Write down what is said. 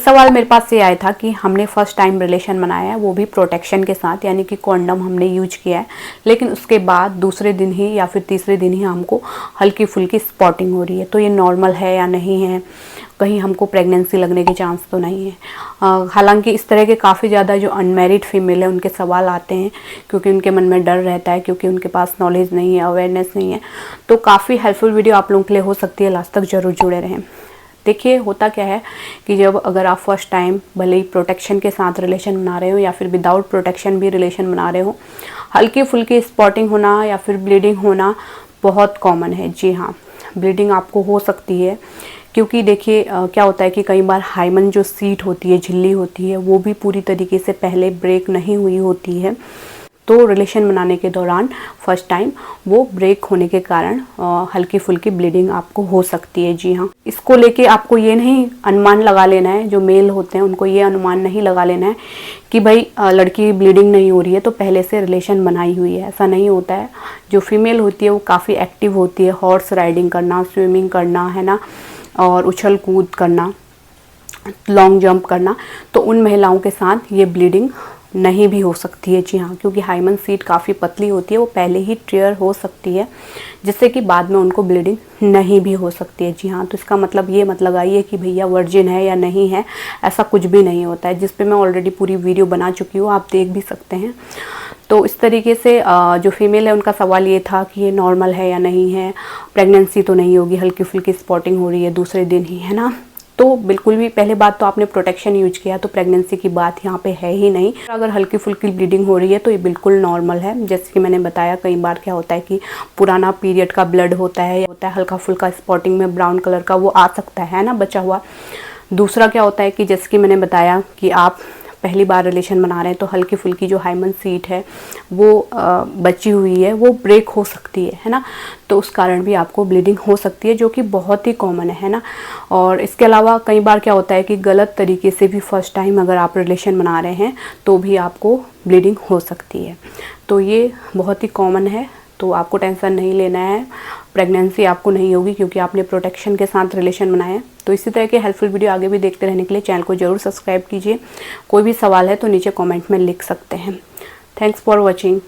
सवाल मेरे पास ये आया था कि हमने फर्स्ट टाइम रिलेशन बनाया है, वो भी प्रोटेक्शन के साथ, यानी कि कॉन्डम हमने यूज किया है, लेकिन उसके बाद दूसरे दिन ही या फिर तीसरे दिन ही हमको हल्की फुल्की स्पॉटिंग हो रही है, तो ये नॉर्मल है या नहीं है, कहीं हमको प्रेगनेंसी लगने के चांस तो नहीं है। हालांकि इस तरह के काफ़ी ज़्यादा जो अनमैरिड फीमेल है उनके सवाल आते हैं, क्योंकि उनके मन में डर रहता है, क्योंकि उनके पास नॉलेज नहीं है, अवेयरनेस नहीं है। तो काफ़ी हेल्पफुल वीडियो आप लोगों के लिए हो सकती है, लास्ट तक जरूर जुड़े रहें। देखिए होता क्या है कि जब अगर आप फर्स्ट टाइम भले ही प्रोटेक्शन के साथ रिलेशन बना रहे हो या फिर विदाउट प्रोटेक्शन भी रिलेशन बना रहे हो, हल्की फुल्की स्पॉटिंग होना या फिर ब्लीडिंग होना बहुत कॉमन है। जी हाँ, ब्लीडिंग आपको हो सकती है, क्योंकि देखिए क्या होता है कि कई बार हाइमन जो सीट होती है, झिल्ली होती है, वो भी पूरी तरीके से पहले ब्रेक नहीं हुई होती है। तो रिलेशन बनाने के दौरान फर्स्ट टाइम वो ब्रेक होने के कारण हल्की फुल्की ब्लीडिंग आपको हो सकती है। जी हाँ, इसको लेके आपको ये नहीं अनुमान लगा लेना है, जो मेल होते हैं उनको ये अनुमान नहीं लगा लेना है कि भाई लड़की ब्लीडिंग नहीं हो रही है तो पहले से रिलेशन बनाई हुई है। ऐसा नहीं होता है। जो फीमेल होती है वो काफ़ी एक्टिव होती है, हॉर्स राइडिंग करना, स्विमिंग करना, है ना, और उछल कूद करना, लॉन्ग जंप करना, तो उन महिलाओं के साथ ये ब्लीडिंग नहीं भी हो सकती है। जी हाँ, क्योंकि हाइमन सीट काफ़ी पतली होती है, वो पहले ही टियर हो सकती है, जिससे कि बाद में उनको ब्लीडिंग नहीं भी हो सकती है। जी हाँ, तो इसका मतलब ये मत लगाइए कि भैया वर्जिन है या नहीं है, ऐसा कुछ भी नहीं होता है, जिस पे मैं ऑलरेडी पूरी वीडियो बना चुकी हूँ, आप देख भी सकते हैं। तो इस तरीके से जो फीमेल है उनका सवाल ये था कि ये नॉर्मल है या नहीं है, प्रेगनेंसी तो नहीं होगी, हल्की फुल्की स्पॉटिंग हो रही है दूसरे दिन ही, है ना। तो बिल्कुल भी, पहले बात तो आपने प्रोटेक्शन यूज किया, तो प्रेगनेंसी की बात यहाँ पे है ही नहीं। अगर हल्की फुल्की ब्लीडिंग हो रही है तो ये बिल्कुल नॉर्मल है। जैसे कि मैंने बताया, कई बार क्या होता है कि पुराना पीरियड का ब्लड होता है, हल्का फुल्का स्पॉटिंग में ब्राउन कलर का वो आ सकता है ना, बचा हुआ। दूसरा क्या होता है कि जैसे कि मैंने बताया कि आप पहली बार रिलेशन बना रहे हैं, तो हल्की फुल्की जो हाइमन सीट है वो बची हुई है, वो ब्रेक हो सकती है ना, तो उस कारण भी आपको ब्लीडिंग हो सकती है, जो कि बहुत ही कॉमन है ना। और इसके अलावा कई बार क्या होता है कि गलत तरीके से भी फर्स्ट टाइम अगर आप रिलेशन बना रहे हैं तो भी आपको ब्लीडिंग हो सकती है। तो ये बहुत ही कॉमन है, तो आपको टेंशन नहीं लेना है, प्रेगनेंसी आपको नहीं होगी, क्योंकि आपने प्रोटेक्शन के साथ रिलेशन बनाया है। तो इसी तरह के हेल्पफुल वीडियो आगे भी देखते रहने के लिए चैनल को जरूर सब्सक्राइब कीजिए। कोई भी सवाल है तो नीचे कमेंट में लिख सकते हैं। Thanks for watching.